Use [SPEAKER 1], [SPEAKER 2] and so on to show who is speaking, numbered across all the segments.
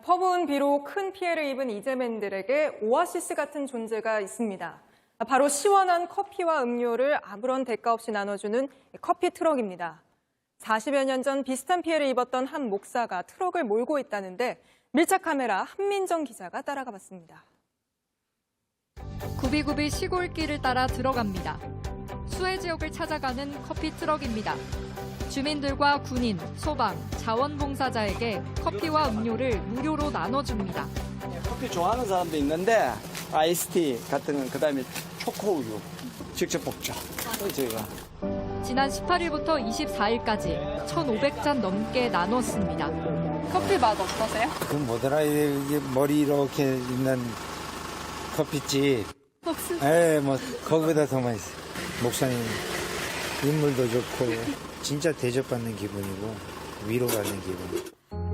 [SPEAKER 1] 퍼부은 비로 큰 피해를 입은 이재민들에게 오아시스 같은 존재가 있습니다. 바로 시원한 커피와 음료를 아무런 대가 없이 나눠주는 커피 트럭입니다. 40여 년 전 비슷한 피해를 입었던 한 목사가 트럭을 몰고 있다는데 밀착 카메라 한민정 기자가 따라가 봤습니다.
[SPEAKER 2] 굽이굽이 시골길을 따라 들어갑니다. 수해 지역을 찾아가는 커피 트럭입니다. 주민들과 군인, 소방, 자원봉사자에게 커피와 음료를 무료로 나눠줍니다.
[SPEAKER 3] 커피 좋아하는 사람도 있는데 아이스티 같은 건 그다음에 초코우유 직접 먹죠. 저희가
[SPEAKER 2] 지난 18일부터 24일까지 1,500잔 넘게 나눴습니다. 커피 맛 어떠세요?
[SPEAKER 4] 그 뭐더라 이게 머리 이렇게 있는 커피집. 예, 뭐 거기보다 더 맛있어. 목사님 인물도 좋고 진짜 대접받는 기분이고 위로받는 기분.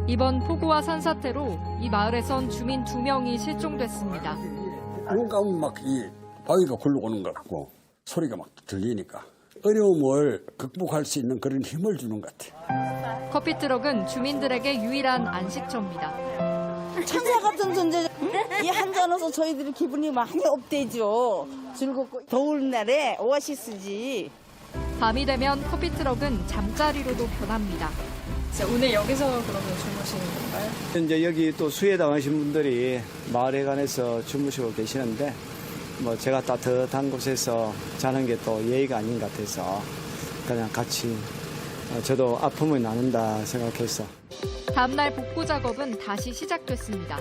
[SPEAKER 2] 이번 폭우와 산사태로 이 마을에선 주민 2명이 실종됐습니다.
[SPEAKER 5] 뭔가 막 이 바위가 굴러오는 것 같고 소리가 막 들리니까 어려움을 극복할 수 있는 그런 힘을 주는 것 같아요.
[SPEAKER 2] 커피 트럭은 주민들에게 유일한 안식처입니다.
[SPEAKER 6] 천사 같은 존재. 이 한 잔으로서 저희들이 기분이 많이 업되죠. 즐겁고 더운 날에 오아시스지.
[SPEAKER 2] 밤이 되면 커피 트럭은 잠자리로도 변합니다.
[SPEAKER 7] 오늘 여기서 그러면 주무시는 건가요?
[SPEAKER 3] 이제 여기 또 수해 당하신 분들이 마을에 관해서 주무시고 계시는데 뭐 제가 따뜻한 곳에서 자는 게 또 예의가 아닌 것 같아서 그냥 같이 저도 아픔을 나눈다 생각해서.
[SPEAKER 2] 다음 날 복구 작업은 다시 시작됐습니다.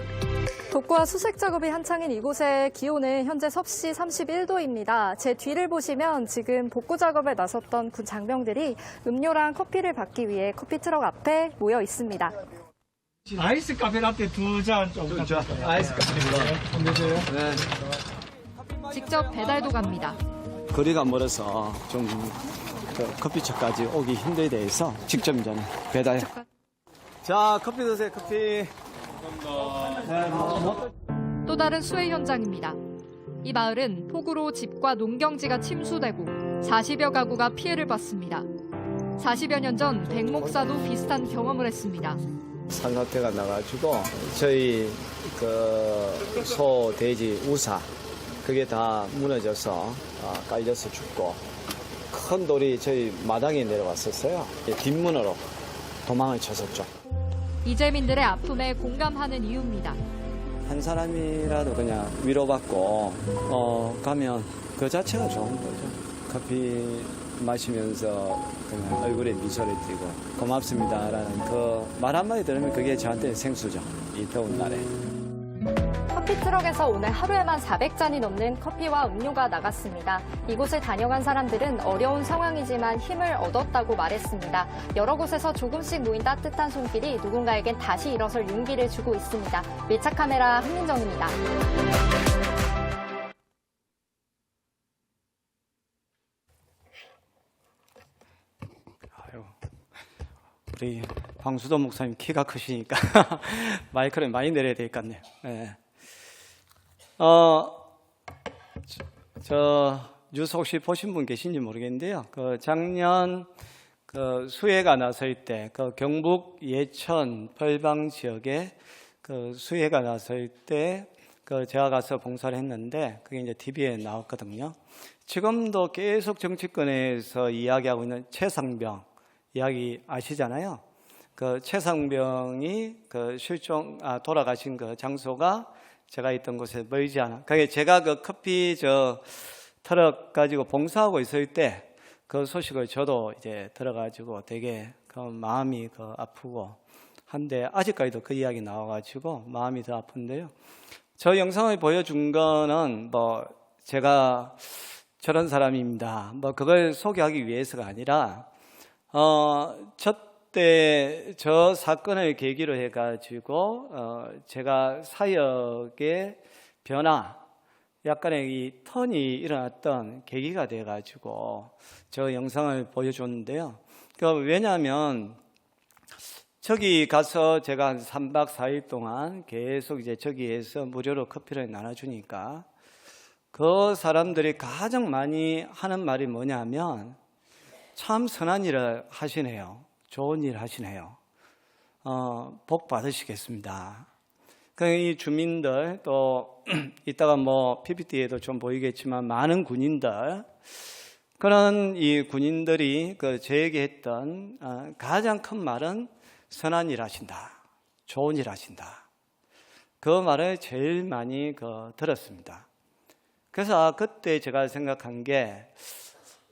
[SPEAKER 8] 복구와 수색 작업이 한창인 이곳의 기온은 현재 섭씨 31도입니다. 제 뒤를 보시면 지금 복구 작업에 나섰던 군 장병들이 음료랑 커피를 받기 위해 커피 트럭 앞에 모여 있습니다.
[SPEAKER 9] 아이스 카페 라떼 2잔 좀 부탁드릴게요.
[SPEAKER 3] 아이스 카페
[SPEAKER 9] 안되세요?
[SPEAKER 3] 네.
[SPEAKER 2] 직접 배달도 갑니다.
[SPEAKER 3] 거리가 멀어서 좀 커피숍까지 오기 힘들게 해서 직접 이제 배달. 자, 커피 드세요, 커피.
[SPEAKER 2] 또 다른 수해 현장입니다. 이 마을은 폭우로 집과 농경지가 침수되고 40여 가구가 피해를 봤습니다. 40여 년 전 백 목사도 비슷한 경험을 했습니다.
[SPEAKER 3] 산사태가 나가지고 저희 소, 돼지, 우사 그게 다 무너져서 깔려서 죽고 큰 돌이 저희 마당에 내려왔었어요. 뒷문으로 도망을 쳤었죠.
[SPEAKER 2] 이재민들의 아픔에 공감하는 이유입니다.
[SPEAKER 3] 한 사람이라도 그냥 위로받고 가면 그 자체가 좋은 거죠. 커피 마시면서 그냥 얼굴에 미소를 띠고 고맙습니다라는 그 말 한마디 들으면 그게 저한테 생수죠. 이 더운 날에.
[SPEAKER 8] 커피 트럭에서 오늘 하루에만 400잔이 넘는 커피와 음료가 나갔습니다. 이곳을 다녀간 사람들은 어려운 상황이지만 힘을 얻었다고 말했습니다. 여러 곳에서 조금씩 모인 따뜻한 손길이 누군가에겐 다시 일어설 용기를 주고 있습니다. 밀착 카메라 한민정입니다.
[SPEAKER 3] 우리 황수도 목사님 키가 크시니까 마이크를 많이 내려야 될 것 같네요. 네. 저 뉴스 혹시 보신 분 계신지 모르겠는데요. 작년 수해가 났을 때 경북 예천 벌방 지역에 수해가 났을 때 제가 가서 봉사를 했는데 그게 이제 TV에 나왔거든요. 지금도 계속 정치권에서 이야기하고 있는 최상병 이야기 아시잖아요. 최상병이 돌아가신 장소가 제가 있던 곳에 멀지 않아. 그게 제가 커피 트럭 가지고 봉사하고 있을 때 그 소식을 저도 이제 들어가지고 되게 마음이 아프고 한데 아직까지도 그 이야기 나와가지고 마음이 더 아픈데요. 저 영상을 보여준 거는 제가 저런 사람입니다. 그걸 소개하기 위해서가 아니라 저 사건을 계기로 해가지고 제가 사역의 변화, 약간의 이 턴이 일어났던 계기가 돼가지고 저 영상을 보여줬는데요. 왜냐하면 저기 가서 제가 한 3박 4일 동안 계속 이제 저기에서 무료로 커피를 나눠주니까 그 사람들이 가장 많이 하는 말이 뭐냐면 참 선한 일을 하시네요. 좋은 일 하시네요. 복 받으시겠습니다. 이 주민들 또 이따가 뭐 PPT에도 좀 보이겠지만 많은 군인들, 그런 이 군인들이 저에게 했던 가장 큰 말은 선한 일 하신다, 좋은 일 하신다. 그 말을 제일 많이 들었습니다. 그래서 그때 제가 생각한 게,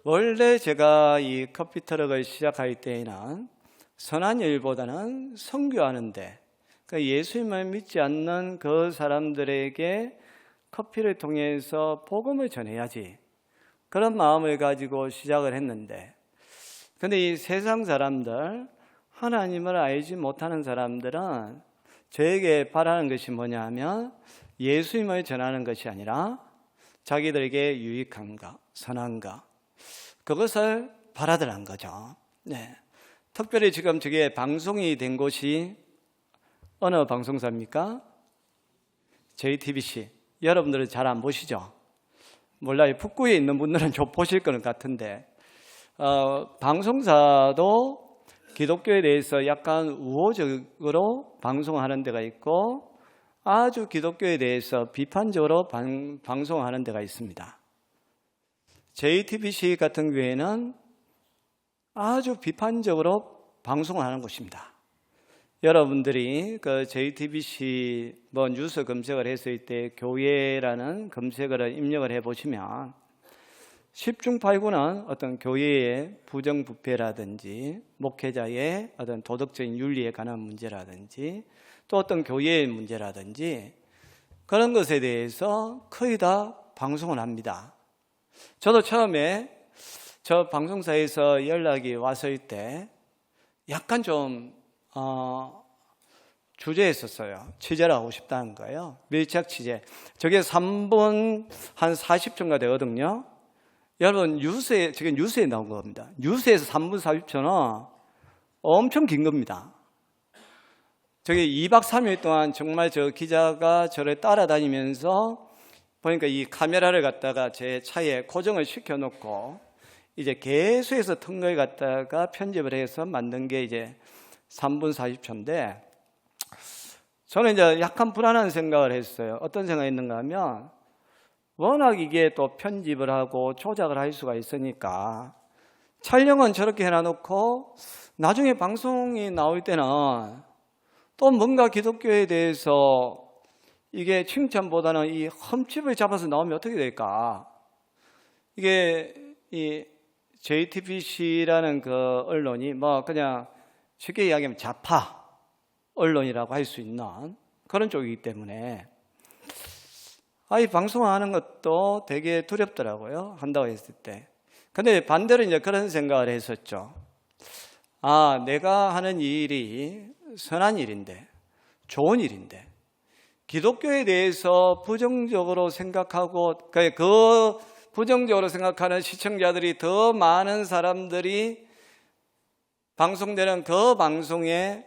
[SPEAKER 3] 원래 제가 이 커피 트럭을 시작할 때에는 선한 일보다는 선교하는데, 예수님을 믿지 않는 그 사람들에게 커피를 통해서 복음을 전해야지, 그런 마음을 가지고 시작을 했는데, 근데 이 세상 사람들, 하나님을 알지 못하는 사람들은 저에게 바라는 것이 뭐냐면 예수님을 전하는 것이 아니라 자기들에게 유익한 것, 선한 것, 그것을 바라더란 거죠. 네. 특별히 지금 저게 방송이 된 곳이 어느 방송사입니까? JTBC. 여러분들은 잘 안 보시죠? 몰라요. 북구에 있는 분들은 좀 보실 것 같은데, 방송사도 기독교에 대해서 약간 우호적으로 방송하는 데가 있고, 아주 기독교에 대해서 비판적으로 방송하는 데가 있습니다. JTBC 같은 경우에는 아주 비판적으로 방송하는 곳입니다. 여러분들이 JTBC 뉴스 검색을 했을 때 교회라는 검색어를 입력을 해보시면 10중 8구는 어떤 교회의 부정부패라든지 목회자의 어떤 도덕적인 윤리에 관한 문제라든지 또 어떤 교회의 문제라든지 그런 것에 대해서 거의 다 방송을 합니다. 저도 처음에 저 방송사에서 연락이 왔을 때 약간 좀 주저했었어요. 취재를 하고 싶다는 거예요. 밀착 취재. 저게 3분 한 40초가 되거든요. 여러분, 지금 뉴스에 나온 겁니다. 뉴스에서 3분 40초는 엄청 긴 겁니다. 저게 2박 3일 동안 정말 저 기자가 저를 따라다니면서 보니까 이 카메라를 갖다가 제 차에 고정을 시켜놓고 이제 계속해서 턴걸 갖다가 편집을 해서 만든 게 이제 3분 40초인데, 저는 이제 약간 불안한 생각을 했어요. 어떤 생각이 있는가 하면, 워낙 이게 또 편집을 하고 조작을 할 수가 있으니까 촬영은 저렇게 해놔놓고 나중에 방송이 나올 때는 또 뭔가 기독교에 대해서 이게 칭찬보다는 이 흠집을 잡아서 나오면 어떻게 될까? 이게 이 JTBC라는 그 언론이 그냥 쉽게 이야기하면 좌파 언론이라고 할 수 있는 그런 쪽이기 때문에 이 방송하는 것도 되게 두렵더라고요. 한다고 했을 때. 근데 반대로 이제 그런 생각을 했었죠. 내가 하는 이 일이 선한 일인데, 좋은 일인데, 기독교에 대해서 부정적으로 생각하고, 그 부정적으로 생각하는 시청자들이 더 많은 사람들이 방송되는 그 방송에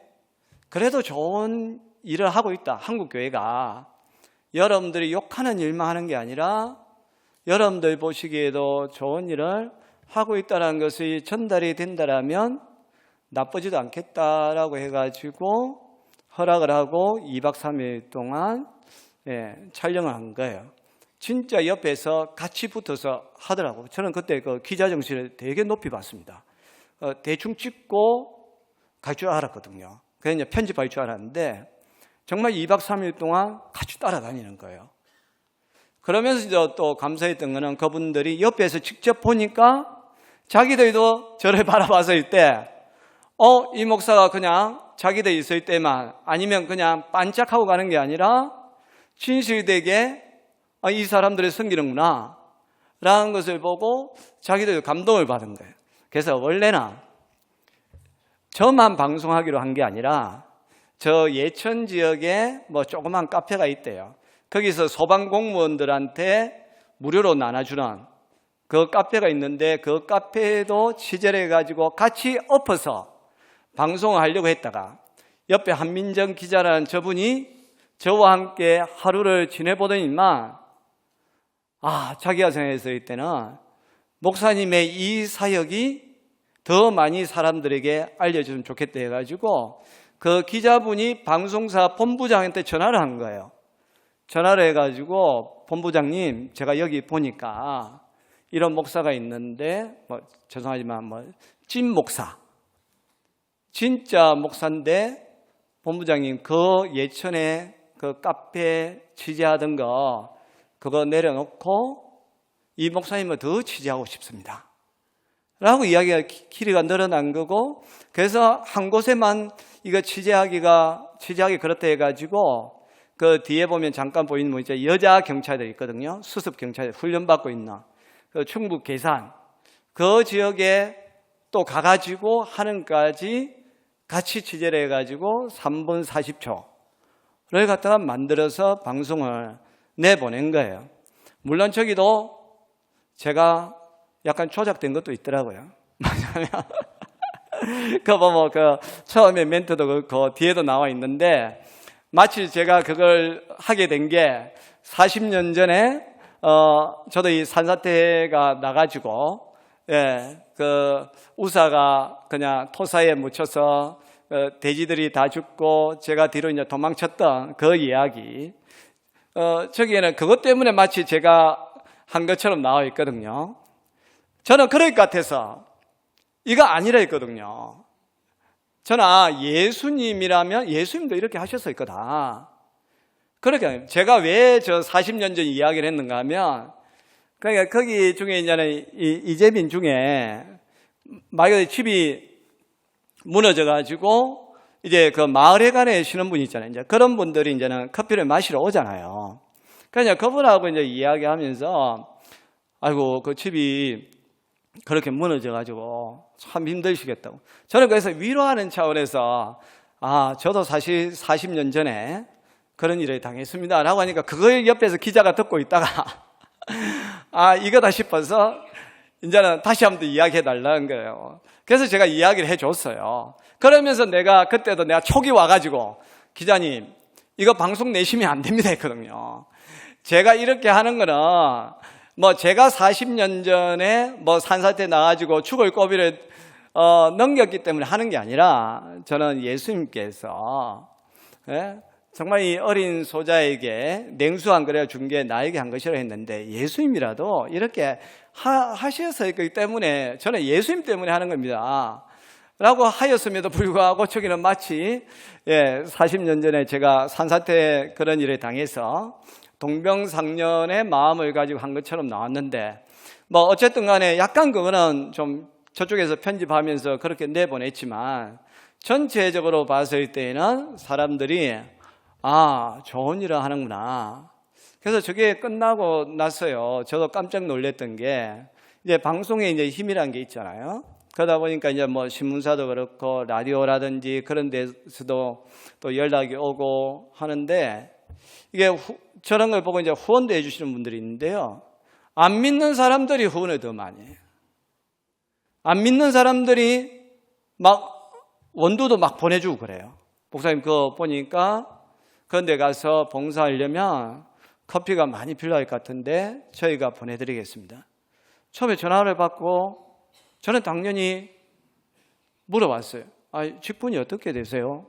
[SPEAKER 3] 그래도 좋은 일을 하고 있다. 한국교회가. 여러분들이 욕하는 일만 하는 게 아니라 여러분들 보시기에도 좋은 일을 하고 있다는 것이 전달이 된다면 나쁘지도 않겠다라고 해가지고 허락을 하고 2박 3일 동안 촬영을 한 거예요. 진짜 옆에서 같이 붙어서 하더라고요. 저는 그때 그 기자 정신을 되게 높이 봤습니다. 대충 찍고 갈 줄 알았거든요. 그래서 이제 편집할 줄 알았는데 정말 2박 3일 동안 같이 따라다니는 거예요. 그러면서 또 감사했던 거는 그분들이 옆에서 직접 보니까 자기들도 저를 바라봤을 때 이 목사가 그냥 자기들 있을 때만 아니면 그냥 반짝하고 가는 게 아니라 진실되게 이 사람들을 섬기는구나 라는 것을 보고 자기들 감동을 받은 거예요. 그래서 원래는 저만 방송하기로 한 게 아니라 저 예천 지역에 조그만 카페가 있대요. 거기서 소방공무원들한테 무료로 나눠주는 그 카페가 있는데 그 카페에도 취재를 해가지고 같이 엎어서 방송을 하려고 했다가 옆에 한민정 기자라는 저분이 저와 함께 하루를 지내보더니만 자기가 생각했을 때는 목사님의 이 사역이 더 많이 사람들에게 알려주면 좋겠다 해가지고 그 기자분이 방송사 본부장한테 전화를 한 거예요. 전화를 해가지고 본부장님, 제가 여기 보니까 이런 목사가 있는데 죄송하지만 찐 목사, 진짜 목사인데 본부장님 그 예천에 그 카페 취재하던 거 그거 내려놓고 이 목사님을 더 취재하고 싶습니다 라고 이야기가 길이가 늘어난 거고, 그래서 한 곳에만 이거 취재하기 그렇다 해가지고 그 뒤에 보면 잠깐 보이는 뭐 이제 여자 경찰들 있거든요. 수습 경찰들 훈련받고 있는 그 충북 계산 그 지역에 또 가가지고 하는까지 같이 취재를 해가지고 3분 40초를 갖다가 만들어서 방송을 내보낸 거예요. 물론 저기도 제가 약간 조작된 것도 있더라고요. 그 처음에 멘트도 그렇고 뒤에도 나와 있는데, 마치 제가 그걸 하게 된 게 40년 전에 저도 이 산사태가 나가지고 그 우사가 그냥 토사에 묻혀서 돼지들이 다 죽고 제가 뒤로 이제 도망쳤던 그 이야기, 저기에는 그것 때문에 마치 제가 한 것처럼 나와 있거든요. 저는 그럴 것 같아서 이거 아니라 했거든요. 저는 예수님이라면 예수님도 이렇게 하셨을 거다. 그러니까 제가 왜 저 40년 전 이야기를 했는가 하면, 그러니까 거기 중에 이제는 이재민 중에 말 그대로 집이 무너져가지고 이제 그 마을회관에 쉬는 분이 있잖아요. 이제 그런 분들이 이제는 커피를 마시러 오잖아요. 그러니까 그분하고 이제 이야기하면서 아이고 그 집이 그렇게 무너져가지고 참 힘드시겠다고. 저는 그래서 위로하는 차원에서 저도 사실 40년 전에 그런 일을 당했습니다 라고 하니까 그걸 옆에서 기자가 듣고 있다가 이거다 싶어서 이제는 다시 한번 이야기해 달라는 거예요. 그래서 제가 이야기를 해줬어요. 그러면서 그때도 내가 촉이 와가지고 기자님 이거 방송 내시면 안 됩니다 했거든요. 제가 이렇게 하는 거는 제가 40년 전에 산사태 나가지고 죽을 고비를 넘겼기 때문에 하는 게 아니라, 저는 예수님께서 정말 이 어린 소자에게 냉수 한 그릇 준 게 나에게 한 것이라 했는데, 예수님이라도 이렇게 하셨기 때문에 저는 예수님 때문에 하는 겁니다 라고 하였음에도 불구하고 저기는 마치 40년 전에 제가 산사태 그런 일을 당해서 동병상련의 마음을 가지고 한 것처럼 나왔는데, 어쨌든 간에 약간 그거는 좀 저쪽에서 편집하면서 그렇게 내보냈지만, 전체적으로 봤을 때는 사람들이 좋은 일을 하는구나. 그래서 저게 끝나고 났어요. 저도 깜짝 놀랐던 게, 이제 방송에 이제 힘이란 게 있잖아요. 그러다 보니까 이제 신문사도 그렇고 라디오라든지 그런 데서도 또 연락이 오고 하는데, 이게 저런 걸 보고 이제 후원도 해주시는 분들이 있는데요. 안 믿는 사람들이 후원을 더 많이 해요. 안 믿는 사람들이 원두도 보내주고 그래요. 목사님 그거 보니까 그런 데 가서 봉사하려면 커피가 많이 필요할 것 같은데 저희가 보내드리겠습니다. 처음에 전화를 받고 저는 당연히 물어봤어요. 직분이 어떻게 되세요?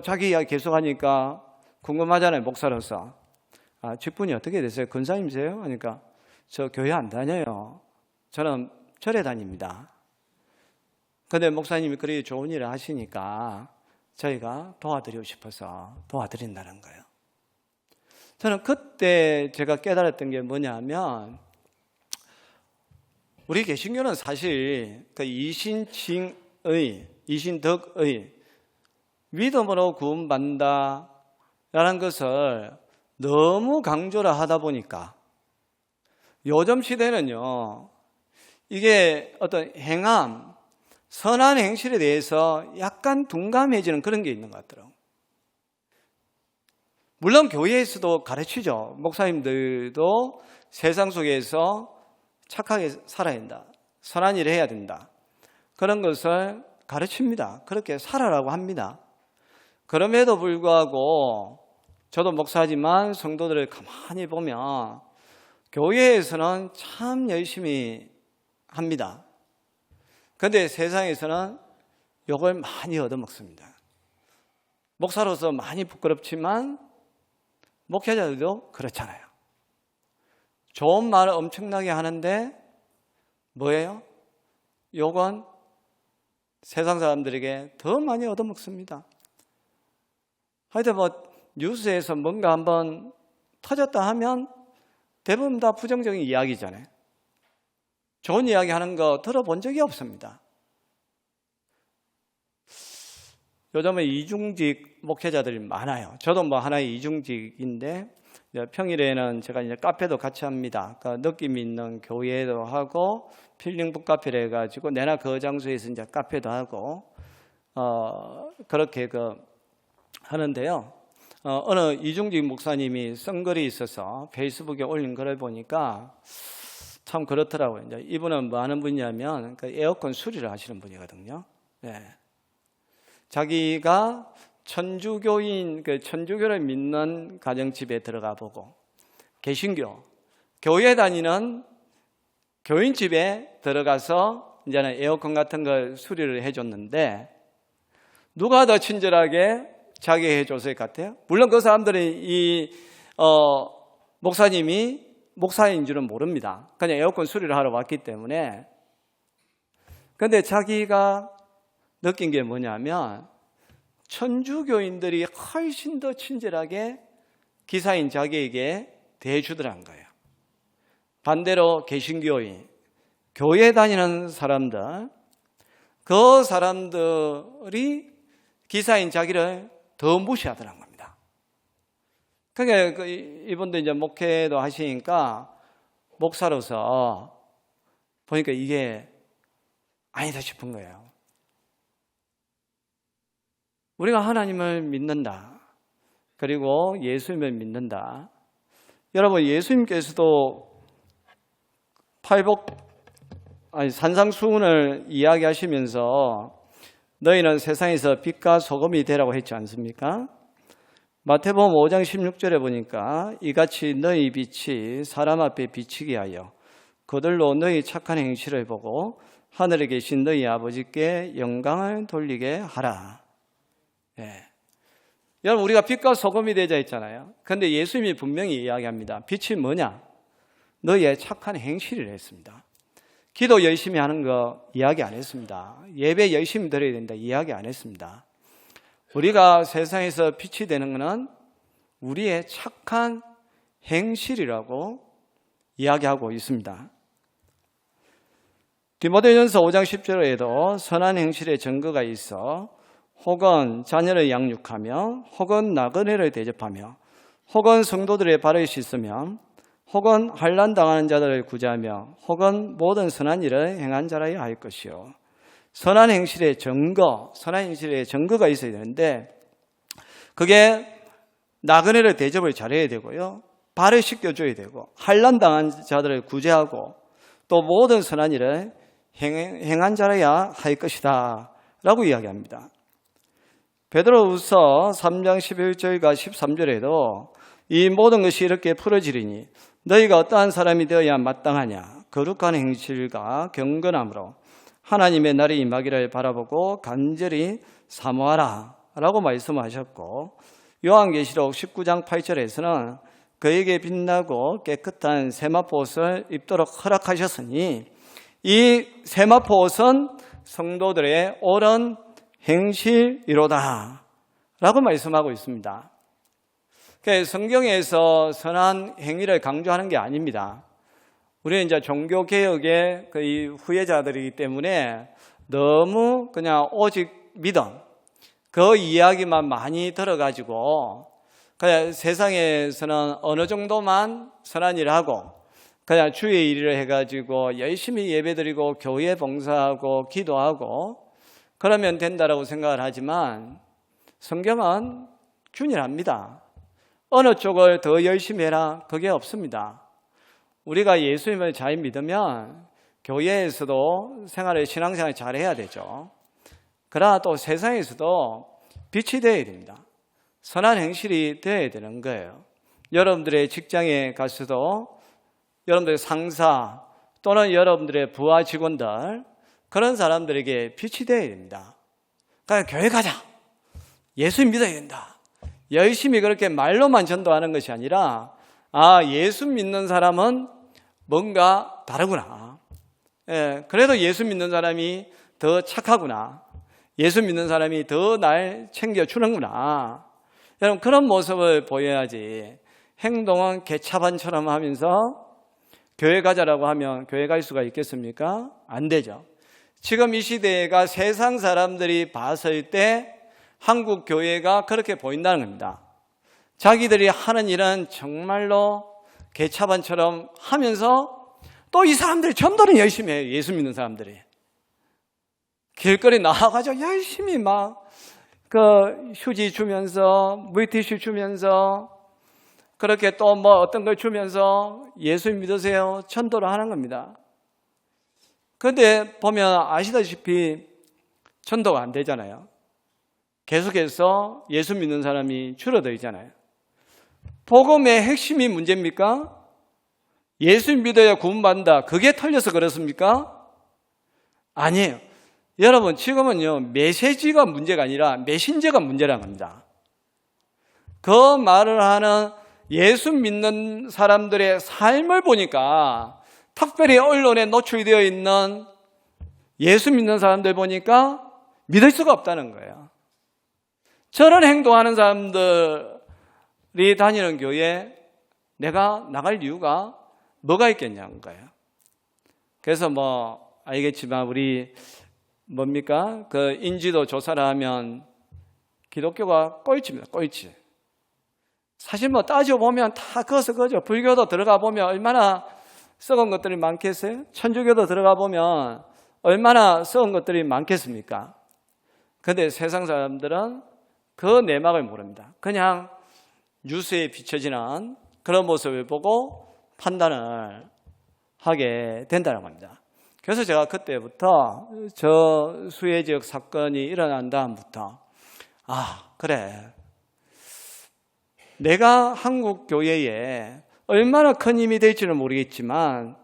[SPEAKER 3] 자기 이야기 계속하니까 궁금하잖아요, 목사로서. 직분이 어떻게 되세요? 근사님이세요? 하니까 저 교회 안 다녀요. 저는 절에 다닙니다. 근데 목사님이 그렇게 좋은 일을 하시니까 저희가 도와드리고 싶어서 도와드린다는 거예요. 저는 그때 제가 깨달았던 게 뭐냐면, 우리 개신교는 사실 그 이신덕의 믿음으로 구원받는다 라는 것을 너무 강조를 하다 보니까 요즘 시대는요, 이게 어떤 행함, 선한 행실에 대해서 약간 둔감해지는 그런 게 있는 것 같더라고요. 물론 교회에서도 가르치죠. 목사님들도 세상 속에서 착하게 살아야 된다, 선한 일을 해야 된다, 그런 것을 가르칩니다. 그렇게 살아라고 합니다. 그럼에도 불구하고 저도 목사지만 성도들을 가만히 보면 교회에서는 참 열심히 합니다. 그런데 세상에서는 욕을 많이 얻어먹습니다. 목사로서 많이 부끄럽지만 목회자들도 그렇잖아요. 좋은 말을 엄청나게 하는데 뭐예요? 욕은 세상 사람들에게 더 많이 얻어먹습니다. 하여튼 뭐 뉴스에서 뭔가 한번 터졌다 하면 대부분 다 부정적인 이야기잖아요. 좋은 이야기 하는 거 들어본 적이 없습니다. 요즘에 이중직 목회자들이 많아요. 저도 뭐 하나의 이중직인데 평일에는 제가 이제 카페도 같이 합니다. 그러니까 느낌 있는 교회도 하고 필링 북카페를 해가지고 내나 그 장소에서 이제 카페도 하고 그렇게 하는데요. 어느 이중직 목사님이 쓴 글이 있어서 페이스북에 올린 글을 보니까 참 그렇더라고요. 이제 이분은 뭐 하는 분이냐면 에어컨 수리를 하시는 분이거든요. 네. 자기가 천주교인, 천주교를 믿는 가정집에 들어가 보고, 개신교, 교회 다니는 교인 집에 들어가서 이제는 에어컨 같은 걸 수리를 해줬는데, 누가 더 친절하게 자기 해줬을 것 같아요? 물론 그 사람들이 목사님이 목사인 줄은 모릅니다. 그냥 에어컨 수리를 하러 왔기 때문에. 그런데 자기가 느낀 게 뭐냐면 천주교인들이 훨씬 더 친절하게 기사인 자기에게 대해주더란 거예요. 반대로 개신교인, 교회 다니는 사람들, 그 사람들이 기사인 자기를 더 무시하더란 겁니다. 그러니까 이분도 이제 목회도 하시니까 목사로서 보니까 이게 아니다 싶은 거예요. 우리가 하나님을 믿는다. 그리고 예수님을 믿는다. 여러분, 예수님께서도 산상수훈을 이야기하시면서 너희는 세상에서 빛과 소금이 되라고 했지 않습니까? 마태복음 5장 16절에 보니까 이같이 너희 빛이 사람 앞에 비치게 하여 그들로 너희 착한 행실을 보고 하늘에 계신 너희 아버지께 영광을 돌리게 하라. 예. 여러분, 우리가 빛과 소금이 되자 했잖아요. 그런데 예수님이 분명히 이야기합니다. 빛이 뭐냐? 너희의 착한 행실이라 했습니다. 기도 열심히 하는 거 이야기 안 했습니다. 예배 열심히 드려야 된다 이야기 안 했습니다. 우리가 세상에서 빛이 되는 것은 우리의 착한 행실이라고 이야기하고 있습니다. 디모데전서 5장 10절에도 선한 행실의 증거가 있어 혹은 자녀를 양육하며 혹은 나그네를 대접하며 혹은 성도들의 발을 씻으며 혹은 환난 당하는 자들을 구제하며 혹은 모든 선한 일을 행한 자라야 할 것이요. 선한 행실의 증거, 선한 행실의 증거가 있어야 되는데 그게 나그네를 대접을 잘해야 되고요. 발을 씻겨줘야 되고 환난 당한 자들을 구제하고 또 모든 선한 일을 행한 자라야 할 것이다 라고 이야기합니다. 베드로후서 3장 11절과 13절에도 이 모든 것이 이렇게 풀어지리니 너희가 어떠한 사람이 되어야 마땅하냐 거룩한 행실과 경건함으로 하나님의 날이 임하기를 바라보고 간절히 사모하라 라고 말씀하셨고 요한계시록 19장 8절에서는 그에게 빛나고 깨끗한 세마포옷을 입도록 허락하셨으니 이 세마포옷은 성도들의 옳은 행실이로다 라고 말씀하고 있습니다. 성경에서 선한 행위를 강조하는 게 아닙니다. 우리는 이제 종교개혁의 그 후예자들이기 때문에 너무 그냥 오직 믿음, 그 이야기만 많이 들어가지고 그냥 세상에서는 어느 정도만 선한 일을 하고 그냥 주의 일을 해가지고 열심히 예배드리고 교회 봉사하고 기도하고 그러면 된다라고 생각을 하지만 성경은 균일합니다. 어느 쪽을 더 열심히 해라 그게 없습니다. 우리가 예수님을 잘 믿으면 교회에서도 신앙생활을 잘 해야 되죠. 그러나 또 세상에서도 빛이 되어야 됩니다. 선한 행실이 되어야 되는 거예요. 여러분들의 직장에 가서도 여러분들의 상사 또는 여러분들의 부하 직원들 그런 사람들에게 빛이 되어야 됩니다. 그러니까 교회 가자. 예수 믿어야 된다. 열심히 그렇게 말로만 전도하는 것이 아니라 예수 믿는 사람은 뭔가 다르구나. 그래도 예수 믿는 사람이 더 착하구나. 예수 믿는 사람이 더 날 챙겨주는구나. 여러분 그런 모습을 보여야지 행동은 개차반처럼 하면서 교회 가자라고 하면 교회 갈 수가 있겠습니까? 안 되죠. 지금 이 시대가 세상 사람들이 봤을 때 한국 교회가 그렇게 보인다는 겁니다. 자기들이 하는 일은 정말로 개차반처럼 하면서 또 이 사람들이 전도는 열심히 해요. 예수 믿는 사람들이. 길거리 나와가지고 열심히 막 휴지 주면서 물티슈 주면서 그렇게 또 뭐 어떤 걸 주면서 예수 믿으세요 전도를 하는 겁니다. 그런데 보면 아시다시피 전도가 안 되잖아요. 계속해서 예수 믿는 사람이 줄어들잖아요. 복음의 핵심이 문제입니까? 예수 믿어야 구원받는다. 그게 틀려서 그렇습니까? 아니에요. 여러분 지금은요 메시지가 문제가 아니라 메신저가 문제라는 겁니다. 그 말을 하는 예수 믿는 사람들의 삶을 보니까 특별히 언론에 노출되어 있는 예수 믿는 사람들 보니까 믿을 수가 없다는 거예요. 저런 행동하는 사람들이 다니는 교회에 내가 나갈 이유가 뭐가 있겠냐는 거예요. 그래서 뭐 알겠지만 우리 뭡니까? 그 인지도 조사를 하면 기독교가 꼴찌입니다. 꼴찌. 사실 뭐 따져보면 다 그것은 그죠. 불교도 들어가 보면 얼마나 썩은 것들이 많겠어요? 천주교도 들어가 보면 얼마나 썩은 것들이 많겠습니까? 그런데 세상 사람들은 그 내막을 모릅니다. 그냥 뉴스에 비춰지는 그런 모습을 보고 판단을 하게 된다는 겁니다. 그래서 제가 그때부터 저 수혜지역 사건이 일어난 다음부터 그래 내가 한국 교회에 얼마나 큰 힘이 될지는 모르겠지만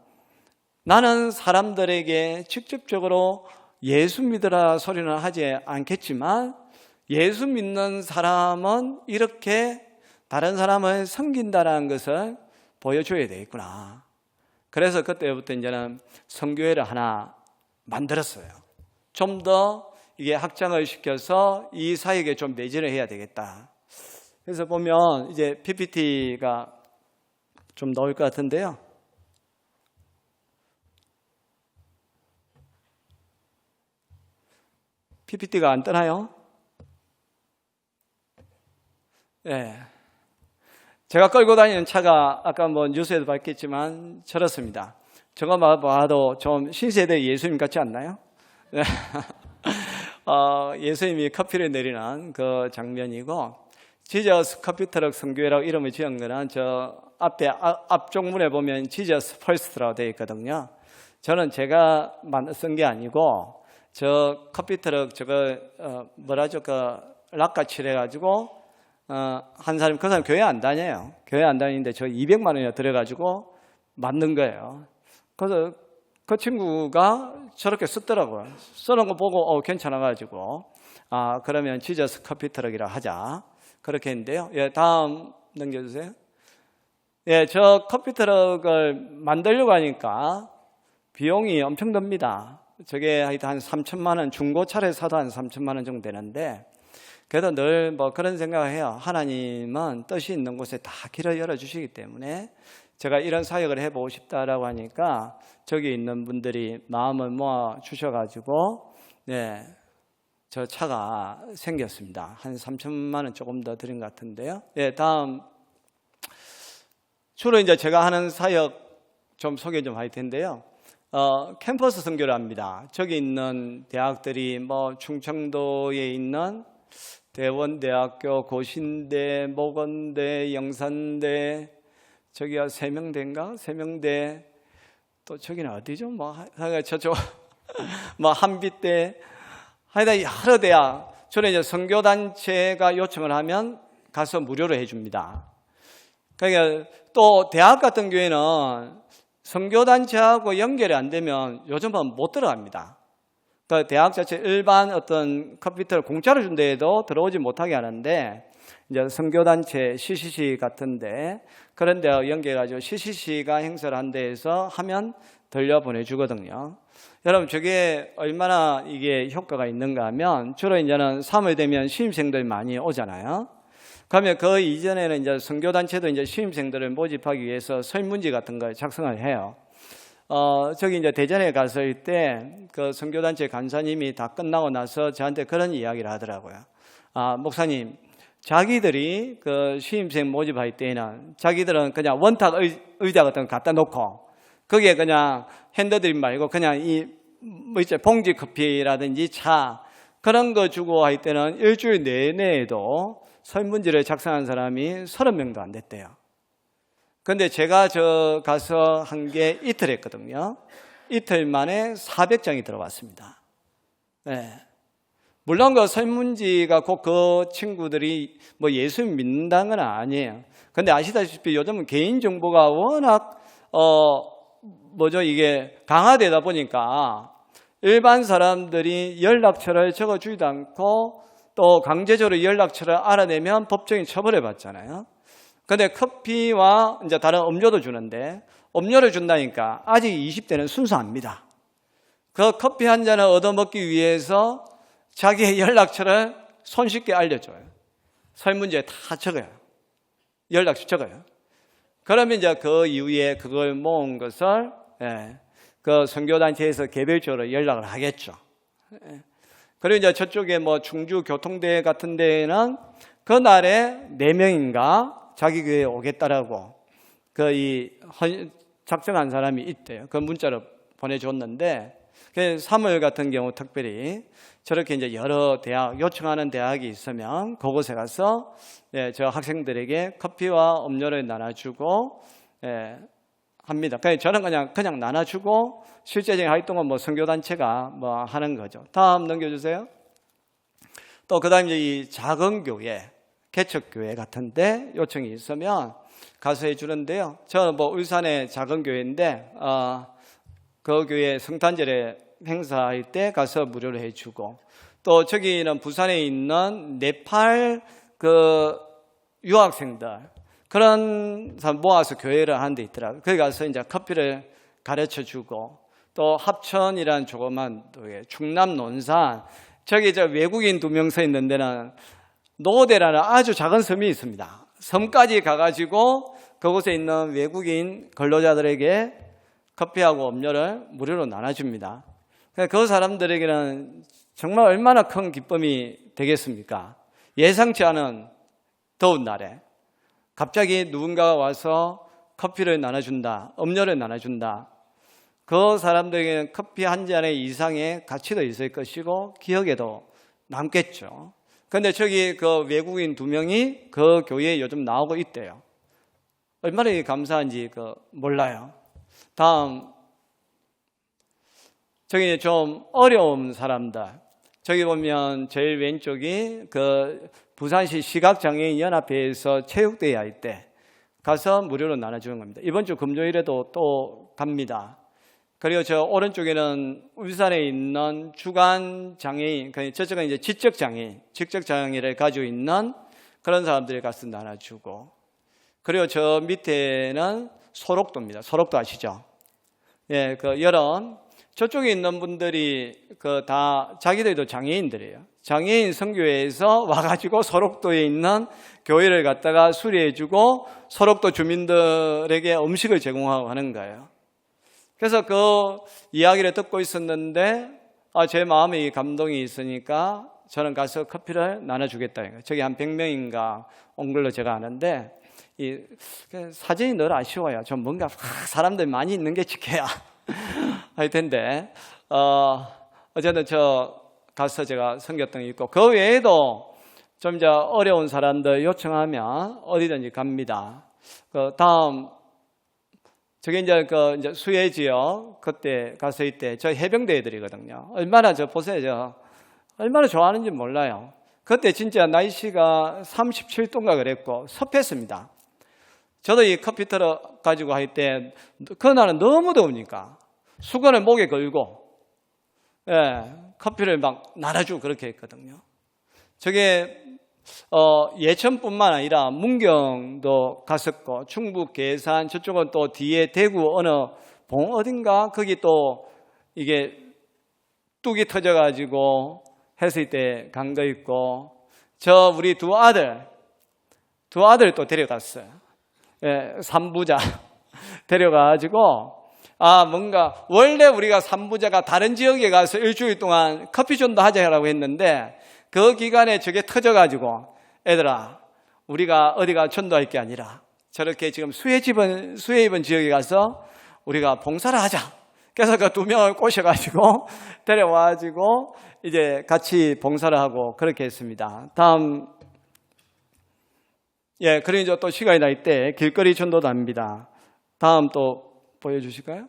[SPEAKER 3] 나는 사람들에게 직접적으로 예수 믿으라 소리는 하지 않겠지만 예수 믿는 사람은 이렇게 다른 사람을 섬긴다는 것을 보여줘야 되겠구나. 그래서 그때부터 이제는 선교회를 하나 만들었어요. 좀 더 이게 확장을 시켜서 이 사역에 좀 매진을 해야 되겠다. 그래서 보면 이제 PPT가 좀 나올 것 같은데요. PPT가 안 뜨나요? 네. 제가 끌고 다니는 차가 아까 뭐 뉴스에도 봤겠지만 저렇습니다. 저거 봐도 좀 신세대 예수님 같지 않나요? 네. 예수님이 커피를 내리는 그 장면이고 지저스 커피트럭 선교회라고 이름을 지은 거는 저 앞에 앞쪽문에 보면 지저스 퍼스트라고 되어 있거든요. 저는 제가 쓴 게 아니고 저 커피트럭 저거 뭐라죠? 그 락가 칠해가지고 한 사람 그 사람 교회 안 다녀요. 교회 안 다니는데 저 200만 원이나 들여가지고 만든 거예요. 그래서 그 친구가 저렇게 썼더라고요. 써놓은 거 보고 괜찮아가지고 그러면 지저스 커피트럭이라 하자. 그렇게 했는데요. 예, 다음 넘겨주세요. 예, 저 커피트럭을 만들려고 하니까 비용이 엄청 듭니다. 저게 한 3천만 원, 중고차를 사도 한 3천만 원 정도 되는데 그래도 늘 뭐 그런 생각을 해요. 하나님은 뜻이 있는 곳에 다 길을 열어주시기 때문에 제가 이런 사역을 해보고 싶다라고 하니까 저기 있는 분들이 마음을 모아 주셔가지고 네, 저 차가 생겼습니다. 한 3천만 원 조금 더 드린 것 같은데요. 예, 다음 주로 이제 제가 하는 사역 좀 소개 좀 할 텐데요. 캠퍼스 선교를 합니다. 저기 있는 대학들이 뭐 충청도에 있는 대원대학교, 고신대, 목원대, 영산대, 저기가 세명대인가? 세명대, 또 저기는 어디죠? 뭐 저쪽 뭐 한빛대, 하여튼 여러 대학. 저는 이제 선교단체가 요청을 하면 가서 무료로 해줍니다. 그러니까 또 대학 같은 경우에는 선교단체하고 연결이 안 되면 요즘은 못 들어갑니다. 그 대학 자체 일반 어떤 컴퓨터를 공짜로 준 데에도 들어오지 못하게 하는데 이제 선교단체 CCC 같은데 그런 데 연계해가지고 CCC가 행사를 한 데에서 하면 돌려보내주거든요. 여러분 저게 얼마나 이게 효과가 있는가 하면 주로 이제는 3월 되면 신입생들이 많이 오잖아요. 그러면 그 이전에는 이제 선교단체도 이제 신입생들을 모집하기 위해서 설문지 같은 걸 작성을 해요. 저기 이제 대전에 갔을 때 그 선교단체 간사님이 다 끝나고 나서 저한테 그런 이야기를 하더라고요. 목사님, 자기들이 그 신입생 모집할 때는 자기들은 그냥 원탁 의자 같은 거 갖다 놓고 거기에 그냥 핸드드립 말고 그냥 봉지 커피라든지 차 그런 거 주고 할 때는 일주일 내내에도 설문지를 작성한 사람이 30명도 안 됐대요. 근데 제가 저 가서 한 게 이틀 했거든요. 이틀 만에 400장이 들어왔습니다. 네. 물론 그 설문지가 꼭 그 친구들이 뭐 예수 믿는다는 건 아니에요. 근데 아시다시피 요즘은 개인정보가 워낙, 이게 강화되다 보니까 일반 사람들이 연락처를 적어주지도 않고 또 강제적으로 연락처를 알아내면 법적인 처벌을 받잖아요. 근데 커피와 이제 다른 음료도 주는데 음료를 준다니까 아직 20대는 순수합니다. 그 커피 한 잔을 얻어먹기 위해서 자기의 연락처를 손쉽게 알려줘요. 설문지에 다 적어요. 연락처 적어요. 그러면 이제 그 이후에 그걸 모은 것을 그 선교단체에서 개별적으로 연락을 하겠죠. 그리고 이제 저쪽에 뭐 충주교통대 같은 데에는 그날에 4명인가 자기 교회에 오겠다라고 작정한 사람이 있대요. 그 문자로 보내줬는데 3월 같은 경우 특별히 저렇게 이제 여러 대학, 요청하는 대학이 있으면 그곳에 가서 저 학생들에게 커피와 음료를 나눠주고 합니다. 저는 그냥 나눠주고 실제적인 활동은 뭐 선교단체가 뭐 하는 거죠. 다음 넘겨주세요. 또 그다음 이제 이 작은 교회, 개척교회 같은데 요청이 있으면 가서 해주는데요. 저는 뭐 울산의 작은 교회인데 그 교회 성탄절에 행사할 때 가서 무료로 해주고 또 저기는 부산에 있는 네팔 그 유학생들 그런 사람 모아서 교회를 하는 데 있더라고요. 거기 가서 이제 커피를 가르쳐 주고 또 합천이라는 조그만 충남 논산 저기 저 외국인 2명 서 있는 데는 노대라는 아주 작은 섬이 있습니다. 섬까지 가가지고 그곳에 있는 외국인 근로자들에게 커피하고 음료를 무료로 나눠줍니다. 그 사람들에게는 정말 얼마나 큰 기쁨이 되겠습니까? 예상치 않은 더운 날에 갑자기 누군가가 와서 커피를 나눠준다, 음료를 나눠준다. 그 사람들에게는 커피 한 잔의 이상의 가치도 있을 것이고 기억에도 남겠죠. 그런데 저기 그 외국인 2명이 그 교회에 요즘 나오고 있대요. 얼마나 감사한지 몰라요. 다음, 저기 좀 어려운 사람들. 저기 보면 제일 왼쪽이 그 부산시 시각장애인 연합회에서 체육대회 할 때 가서 무료로 나눠주는 겁니다. 이번 주 금요일에도 또 갑니다. 그리고 저 오른쪽에는 울산에 있는 주간장애인, 저쪽은 이제 지적장애를 가지고 있는 그런 사람들이 가서 나눠주고, 그리고 저 밑에는 소록도입니다. 소록도 아시죠? 예, 여런 저쪽에 있는 분들이 다 자기들도 장애인들이에요. 장애인 선교회에서 와가지고 소록도에 있는 교회를 갖다가 수리해주고 소록도 주민들에게 음식을 제공하고 하는 거예요. 그래서 그 이야기를 듣고 있었는데 제 마음에 감동이 있으니까 저는 가서 커피를 나눠주겠다. 저기 한 100명인가 온 걸로 제가 아는데 사진이 늘 아쉬워요. 좀 뭔가 사람들 많이 있는 게 지켜야 할 텐데 어쨌든 저 가서 제가 섬겼던 게 있고 그 외에도 좀 이제 어려운 사람들 요청하면 어디든지 갑니다. 다음 저게 이제 이제 수해 지역 그때 가서 이때 저 해병대 애들이거든요. 얼마나 보세요. 얼마나 좋아하는지 몰라요. 그때 진짜 날씨가 37도인가 그랬고 습했습니다. 저도 이 커피 트럭 가지고 할 때 그날은 너무 더우니까 수건을 목에 걸고 예, 커피를 막 나눠주고 그렇게 했거든요. 저게 예천뿐만 아니라 문경도 갔었고 충북 계산 저쪽은 또 뒤에 대구 어느 봉 어딘가 거기 또 이게 뚝이 터져가지고 했을 때 간 거 있고 저 우리 두 아들 또 데려갔어요. 예, 3부자 데려가가지고 뭔가 원래 우리가 3부자가 다른 지역에 가서 일주일 동안 커피존도 하자라고 했는데 그 기간에 저게 터져가지고 애들아 우리가 어디가 전도할 게 아니라 저렇게 지금 수해 입은 지역에 가서 우리가 봉사를 하자. 그래서 그 2명을 꼬셔가지고 데려와가지고 이제 같이 봉사를 하고 그렇게 했습니다. 다음 그리고 이제 또 시간이 날 때 길거리 전도도 합니다. 다음 또 보여주실까요?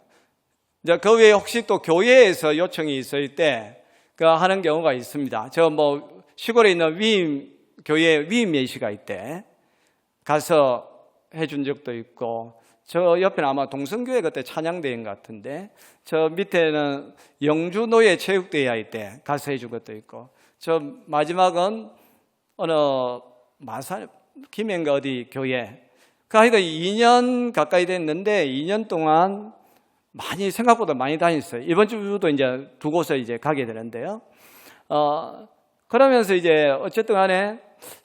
[SPEAKER 3] 이제 그 외에 혹시 또 교회에서 요청이 있을 때 그 하는 경우가 있습니다. 저 뭐 시골에 있는 교회 위임 예식가 있대 가서 해준 적도 있고 저 옆에는 아마 동성교회 그때 찬양대회인 것 같은데 저 밑에는 영주노예 체육대회 있대 가서 해준 것도 있고 저 마지막은 어느 마산 김해인가 어디 교회 그 하여간 2년 가까이 됐는데 2년 동안 생각보다 많이 다녔어요. 이번 주도 이제 2곳에 이제 가게 되는데요. 그러면서 이제 어쨌든 간에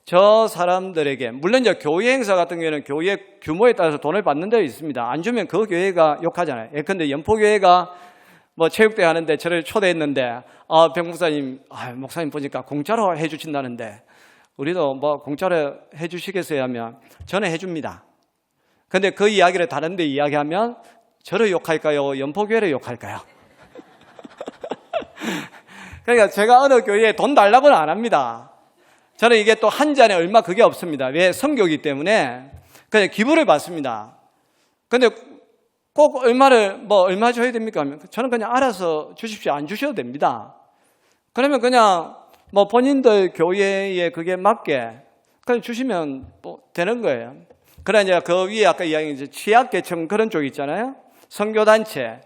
[SPEAKER 3] 저 사람들에게 물론 이제 교회 행사 같은 경우에는 교회 규모에 따라서 돈을 받는 데가 있습니다. 안 주면 그 교회가 욕하잖아요. 예컨대 연포교회가 뭐 체육대회 하는데 저를 초대했는데 백 목사님, 목사님 보니까 공짜로 해주신다는데 우리도 뭐 공짜로 해주시겠어요 하면 저는 해줍니다. 근데 그 이야기를 다른 데 이야기하면 저를 욕할까요? 연포교회를 욕할까요? 그러니까 제가 어느 교회에 돈 달라고는 안 합니다. 저는 이게 또 한 잔에 얼마 그게 없습니다. 왜? 선교이기 때문에 그냥 기부를 받습니다. 근데 꼭 얼마 줘야 됩니까? 저는 그냥 알아서 주십시오. 안 주셔도 됩니다. 그러면 그냥 뭐 본인들 교회에 그게 맞게 그냥 주시면 뭐 되는 거예요. 그러나 이제 그 위에 아까 이야기한 이제 취약계층 그런 쪽 있잖아요. 선교단체.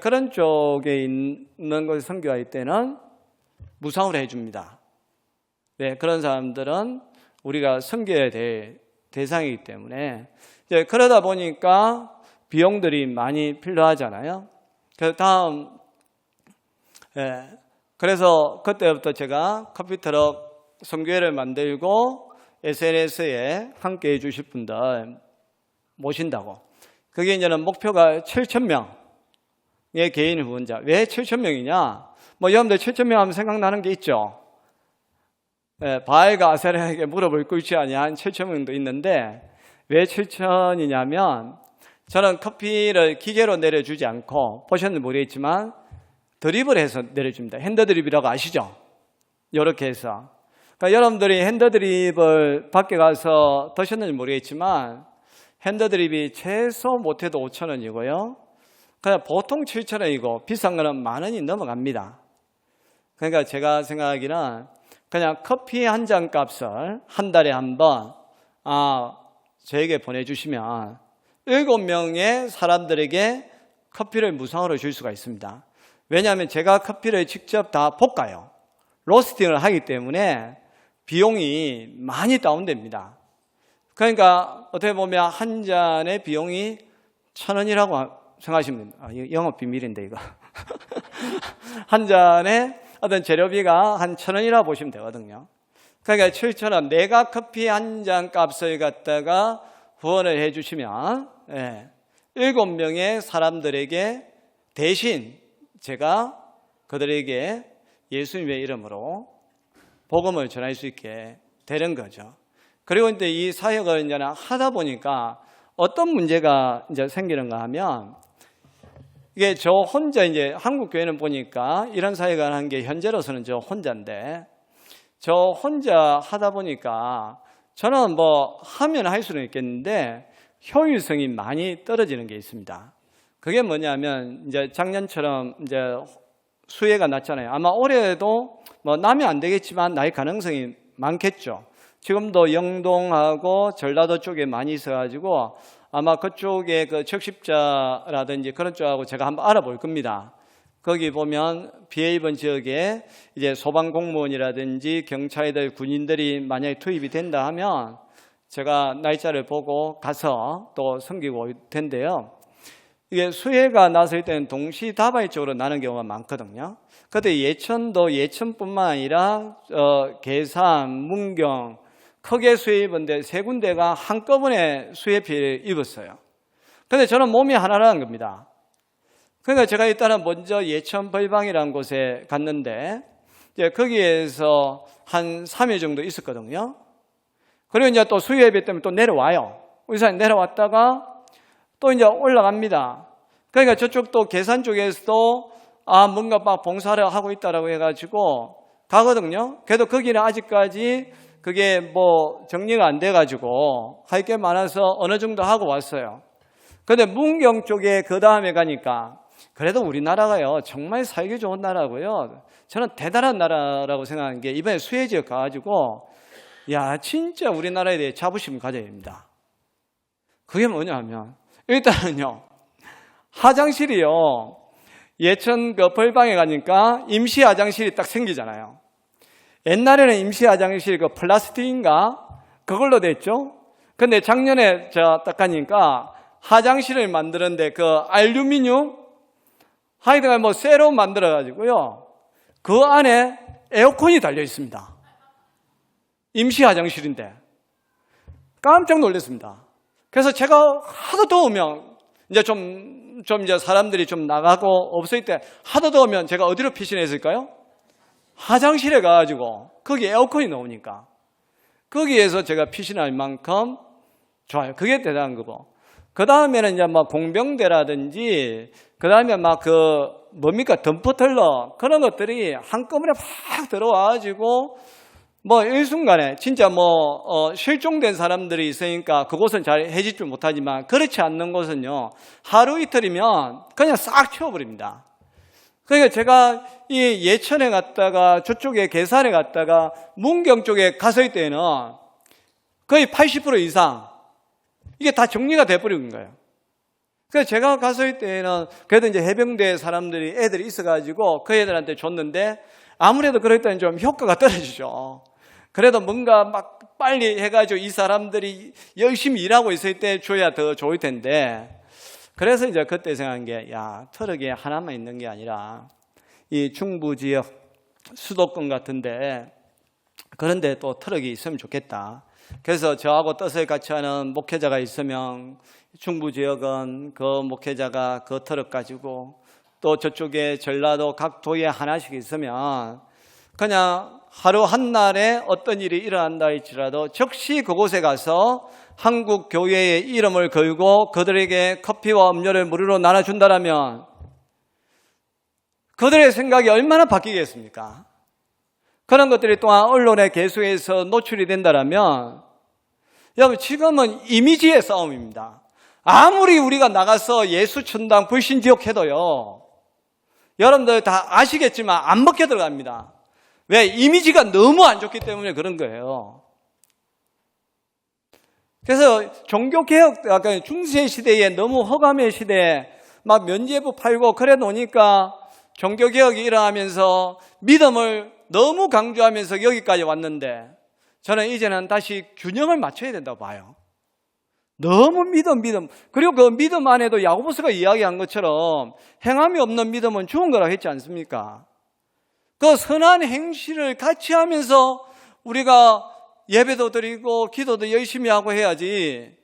[SPEAKER 3] 그런 쪽에 있는 것을 선교할 때는 무상으로 해줍니다. 네, 그런 사람들은 우리가 선교해야 될 대상이기 때문에 이제 그러다 보니까 비용들이 많이 필요하잖아요. 그 다음, 그래서 그때부터 제가 커피트럭 선교회를 만들고 SNS에 함께 해주실 분들 모신다고. 그게 이제는 목표가 7,000명의 개인 후원자. 왜 7,000명이냐? 뭐 여러분들 7,000명 하면 생각나는 게 있죠. 바알과 아세라에게 무릎을 꿇지 아니한 7,000명도 있는데 왜 7,000이냐면 저는 커피를 기계로 내려주지 않고 보셨는지 모르겠지만 드립을 해서 내려줍니다. 핸드 드립이라고 아시죠? 이렇게 해서. 그러니까 여러분들이 핸드 드립을 밖에 가서 드셨는지 모르겠지만 핸드 드립이 최소 못해도 5,000원이고요. 그냥 보통 7,000원이고 비싼 거는 10,000원이 넘어갑니다. 그러니까 제가 생각하기는 그냥 커피 한 잔 값을 한 달에 한 번 저에게 보내주시면 7명의 사람들에게 커피를 무상으로 줄 수가 있습니다. 왜냐하면 제가 커피를 직접 다 볶아요. 로스팅을 하기 때문에 비용이 많이 다운됩니다. 그러니까 어떻게 보면 한 잔의 비용이 1,000원이라고 생각하시면 됩니다. 영업 비밀인데 이거. 한 잔에 어떤 재료비가 한 1,000원이라고 보시면 되거든요. 그러니까 7,000원 내가 커피 한 잔 값을 갖다가 후원을 해주시면 7명의 사람들에게 대신 제가 그들에게 예수님의 이름으로 복음을 전할 수 있게 되는 거죠. 그리고 이제 이 사역을 이제 하다 보니까 어떤 문제가 이제 생기는가 하면 이게 저 혼자 이제 한국 교회는 보니까 이런 사역을 하는 게 현재로서는 저 혼자인데 저 혼자 하다 보니까 저는 뭐 하면 할 수는 있겠는데 효율성이 많이 떨어지는 게 있습니다. 그게 뭐냐면 이제 작년처럼 이제 수해가 났잖아요. 아마 올해도 뭐 나면 안 되겠지만 날 가능성이 많겠죠. 지금도 영동하고 전라도 쪽에 많이 있어가지고 아마 그쪽에 그 적십자라든지 그런 쪽하고 제가 한번 알아볼 겁니다. 거기 보면 피해 입은 지역에 이제 소방 공무원이라든지 경찰들, 군인들이 만약에 투입이 된다 하면 제가 날짜를 보고 가서 또 섬기고 올 텐데요. 이게 수해가 났을 때는 동시다발적으로 나는 경우가 많거든요. 그런데 예천도 예천뿐만 아니라 계산, 문경 크게 수해 입은데 세 군데가 한꺼번에 수해 피해를 입었어요. 그런데 저는 몸이 하나라는 겁니다. 그러니까 제가 일단은 먼저 예천 벌방이라는 곳에 갔는데 이제 거기에서 한 3일 정도 있었거든요. 그리고 이제 또 수해 예배 때문에 또 내려와요. 의사님 내려왔다가 또 이제 올라갑니다. 그러니까 저쪽도 계산 쪽에서도 뭔가 막 봉사를 하고 있다라고 해가지고 가거든요. 그래도 거기는 아직까지 그게 뭐 정리가 안 돼가지고 할 게 많아서 어느 정도 하고 왔어요. 근데 문경 쪽에 그 다음에 가니까 그래도 우리나라가요 정말 살기 좋은 나라고요. 저는 대단한 나라라고 생각하는 게 이번에 수해 지역 가가지고 야 진짜 우리나라에 대해 자부심을 가져야 됩니다. 그게 뭐냐 하면 일단은요 화장실이요 예천 그 벌방에 가니까 임시 화장실이 딱 생기잖아요. 옛날에는 임시 화장실 그 플라스틱인가 그걸로 됐죠. 근데 작년에 저 딱 가니까 화장실을 만드는데 그 알루미늄 하여간 뭐 쇠로 만들어 가지고요 그 안에 에어컨이 달려 있습니다. 임시 화장실인데 깜짝 놀랐습니다. 그래서 제가 하도 더우면 이제 좀 이제 사람들이 좀 나가고 없을 때 하도 더우면 제가 어디로 피신했을까요? 화장실에 가가지고 거기 에어컨이 나오니까 거기에서 제가 피신할 만큼 좋아요. 그게 대단한 거고. 그 다음에는 이제 막 공병대라든지 그 다음에 막 그 뭡니까 덤프털러 그런 것들이 한꺼번에 팍 들어와가지고 뭐 일순간에 진짜 뭐 실종된 사람들이 있으니까 그곳은 잘 해지지 못하지만 그렇지 않는 곳은요 하루 이틀이면 그냥 싹 치워버립니다. 그러니까 제가 이 예천에 갔다가 저쪽에 계산에 갔다가 문경 쪽에 갔을 때는 거의 80% 이상 이게 다 정리가 돼버린 거예요. 그래서 제가 갔을 때는 그래도 이제 해병대 사람들이 애들이 있어가지고 그 애들한테 줬는데 아무래도 그럴 때는 좀 효과가 떨어지죠. 그래도 뭔가 막 빨리 해가지고 이 사람들이 열심히 일하고 있을 때 줘야 더 좋을 텐데 그래서 이제 그때 생각한 게 야 트럭이 하나만 있는 게 아니라 이 중부 지역 수도권 같은데 그런데 또 트럭이 있으면 좋겠다. 그래서 저하고 뜻을 같이 하는 목회자가 있으면 중부 지역은 그 목회자가 그 트럭 가지고 또 저쪽에 전라도 각 도에 하나씩 있으면 그냥 하루 한 날에 어떤 일이 일어난다 할지라도 즉시 그곳에 가서 한국 교회의 이름을 걸고 그들에게 커피와 음료를 무료로 나눠준다라면 그들의 생각이 얼마나 바뀌겠습니까? 그런 것들이 또한 언론의 개수에서 노출이 된다라면 여러분 지금은 이미지의 싸움입니다. 아무리 우리가 나가서 예수천당 불신지옥해도요 여러분들 다 아시겠지만 안 먹혀 들어갑니다. 왜? 이미지가 너무 안 좋기 때문에 그런 거예요. 그래서 종교개혁, 아까 중세 시대에 너무 허감의 시대에 막 면죄부 팔고 그래 놓으니까 종교개혁이 일어나면서 믿음을 너무 강조하면서 여기까지 왔는데 저는 이제는 다시 균형을 맞춰야 된다고 봐요. 너무 믿음. 그리고 그 믿음 안에도 야고보서가 이야기한 것처럼 행함이 없는 믿음은 죽은 거라고 했지 않습니까? 그 선한 행실을 같이 하면서 우리가 예배도 드리고 기도도 열심히 하고 해야지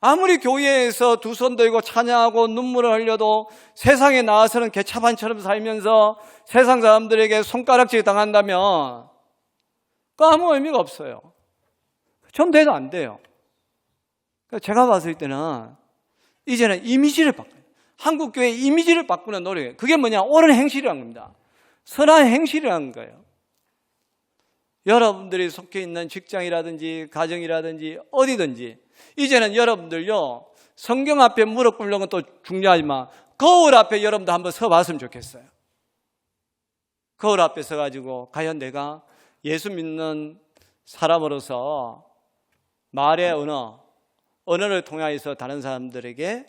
[SPEAKER 3] 아무리 교회에서 두 손 들고 찬양하고 눈물을 흘려도 세상에 나와서는 개차반처럼 살면서 세상 사람들에게 손가락질 당한다면 그 아무 의미가 없어요. 전 돼도 안 돼요. 제가 봤을 때는 이제는 이미지를 바꿔요. 한국교회의 이미지를 바꾸는 노력이에요. 그게 뭐냐? 옳은 행실이라는 겁니다. 선한 행실이라는 거예요. 여러분들이 속해 있는 직장이라든지 가정이라든지 어디든지 이제는 여러분들요 성경 앞에 무릎 꿇는 건 또 중요하지만 거울 앞에 여러분들 한번 서봤으면 좋겠어요. 거울 앞에 서가지고 과연 내가 예수 믿는 사람으로서 말의 언어를 통하여서 다른 사람들에게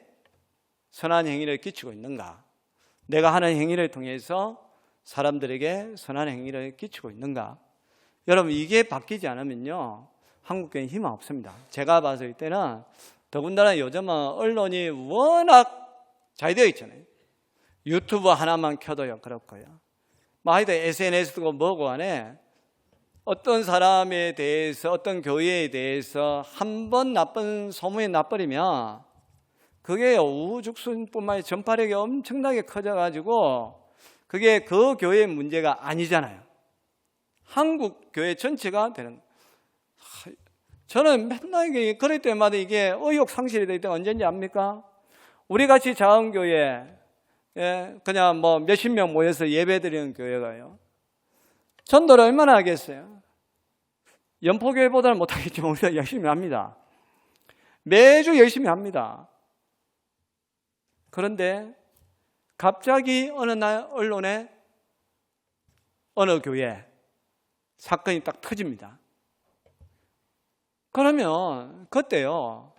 [SPEAKER 3] 선한 행위를 끼치고 있는가? 내가 하는 행위를 통해서 사람들에게 선한 행위를 끼치고 있는가? 여러분, 이게 바뀌지 않으면요, 한국교회는 희망 없습니다. 제가 봤을 때는 더군다나 요즘은 언론이 워낙 잘 되어 있잖아요. 유튜브 하나만 켜도요 그렇고요. 하여튼 SNS도 뭐고 간에 어떤 사람에 대해서, 어떤 교회에 대해서 한 번 나쁜 소문이 나버리면 그게 우후죽순뿐만 아니라 전파력이 엄청나게 커져가지고 그게 그 교회의 문제가 아니잖아요. 한국 교회 전체가 되는. 저는 맨날 그럴 때마다 이게 의욕상실이 될 때가 언제인지 압니까? 우리 같이 작은 교회, 그냥 뭐 몇십 명 모여서 예배드리는 교회가요, 전도를 얼마나 하겠어요? 연포교회보다는 못하겠지만 우리가 열심히 합니다. 매주 열심히 합니다. 그런데 갑자기 어느 날 언론에 어느 교회 사건이 딱 터집니다. 그러면 그때요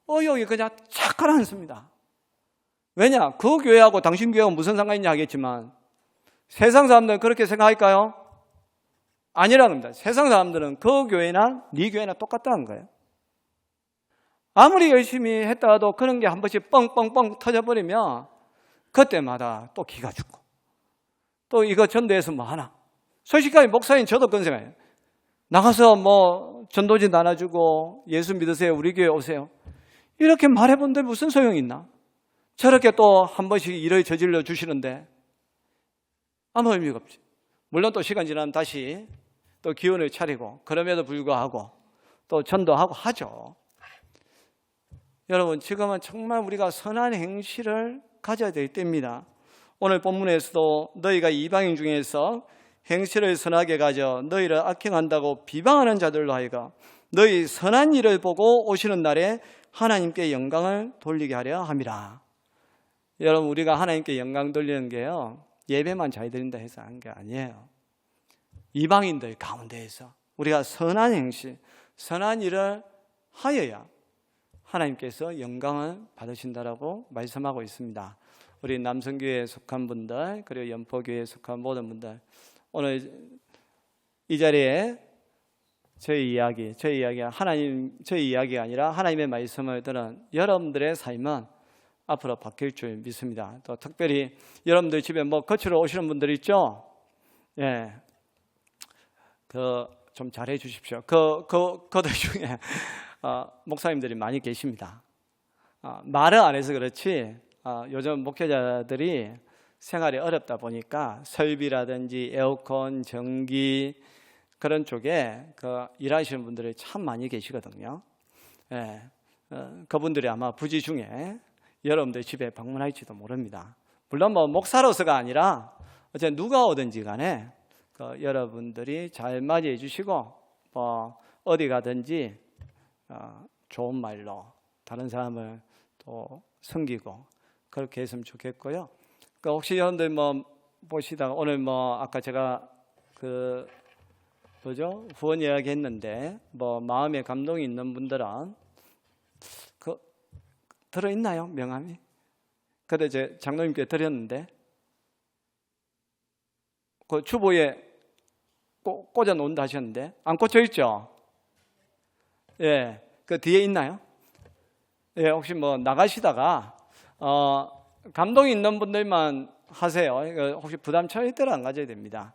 [SPEAKER 3] 의욕이 그냥 착 가라앉습니다. 왜냐? 그 교회하고 당신 교회하고 무슨 상관이냐 하겠지만 세상 사람들은 그렇게 생각할까요? 아니라는 겁니다. 세상 사람들은 그 교회나 네 교회나 똑같다는 거예요. 아무리 열심히 했다가도 그런 게 한 번씩 뻥뻥뻥 터져버리면 그때마다 또 기가 죽고 또 이거 전도해서 뭐 하나. 솔직하게 목사님 저도 그런 생각해요. 나가서 뭐 전도지 나눠주고 예수 믿으세요, 우리 교회 오세요, 이렇게 말해본들 무슨 소용이 있나? 저렇게 또 한 번씩 일을 저질러 주시는데 아무 의미가 없지. 물론 또 시간 지나면 다시 또 기운을 차리고 그럼에도 불구하고 또 전도하고 하죠. 여러분, 지금은 정말 우리가 선한 행실을 가져야 될 때입니다. 오늘 본문에서도 너희가 이방인 중에서 행실을 선하게 가져 너희를 악행한다고 비방하는 자들로 하여금 너희 선한 일을 보고 오시는 날에 하나님께 영광을 돌리게 하려 함이라. 여러분, 우리가 하나님께 영광 돌리는 게요, 예배만 잘 드린다 해서 한 게 아니에요. 이방인들 가운데에서 우리가 선한 행실, 선한 일을 하여야 하나님께서 영광을 받으신다라고 말씀하고 있습니다. 우리 남성교회에 속한 분들, 그리고 연포교회에 속한 모든 분들, 오늘 이 자리에 저희 이야기가 아니라 하나님의 말씀을 들은 여러분들의 삶은 앞으로 바뀔 줄 믿습니다. 또 특별히 여러분들 집에 뭐 거치러 오시는 분들 있죠? 예. 좀 잘해 주십시오. 그들 중에 목사님들이 많이 계십니다. 말을 안 해서 그렇지 요즘 목회자들이 생활이 어렵다 보니까 설비라든지 에어컨, 전기 그런 쪽에 일하시는 분들이 참 많이 계시거든요. 예. 그분들이 아마 부지 중에 여러분들 집에 방문할지도 모릅니다. 물론 뭐 목사로서가 아니라 어째 누가 오든지 간에 여러분들이 잘 맞이해 주시고 어디 가든지 좋은 말로 다른 사람을 또 섬기고 그렇게 했으면 좋겠고요. 혹시 여러분들 뭐 보시다가 오늘 뭐 아까 제가 후원 이야기 했는데 뭐 마음에 감동이 있는 분들은 들어있나요? 명함이? 그때 제 장로님께 드렸는데 그 주보에 꽂아 놓는다 하셨는데 안 꽂혀 있죠? 예, 그 뒤에 있나요? 예, 혹시 뭐 나가시다가 감동이 있는 분들만 하세요. 혹시 부담 절대로 안 가져야 됩니다.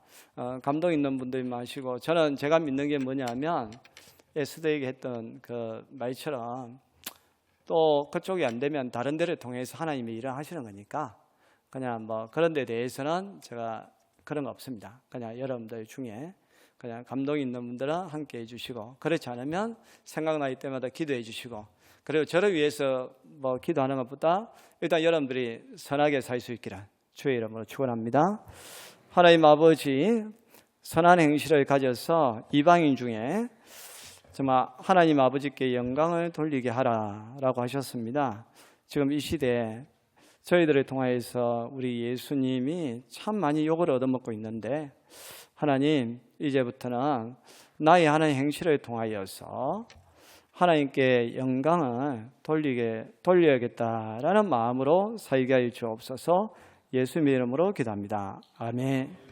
[SPEAKER 3] 감동 있는 분들만 하시고, 저는 제가 믿는 게 뭐냐면 에스더에게 했던 그 말처럼 또 그쪽이 안 되면 다른 데를 통해서 하나님의 일을 하시는 거니까 그냥 뭐 그런 데 대해서는 제가 그런 거 없습니다. 그냥 여러분들 중에 그냥 감동 있는 분들은 함께 해주시고, 그렇지 않으면 생각날 때마다 기도해 주시고, 그리고 저를 위해서 뭐 기도하는 것보다 일단 여러분들이 선하게 살 수 있기를 주의 이름으로 축원합니다. 하나님 아버지, 선한 행실을 가져서 이방인 중에 정말 하나님 아버지께 영광을 돌리게 하라라고 하셨습니다. 지금 이 시대에 저희들을 통하여서 우리 예수님이 참 많이 욕을 얻어먹고 있는데, 하나님 이제부터는 나의 하나님 행실을 통하여서 하나님께 영광을 돌려야겠다라는 마음으로 살게 하여 주옵소서. 예수님의 이름으로 기도합니다. 아멘.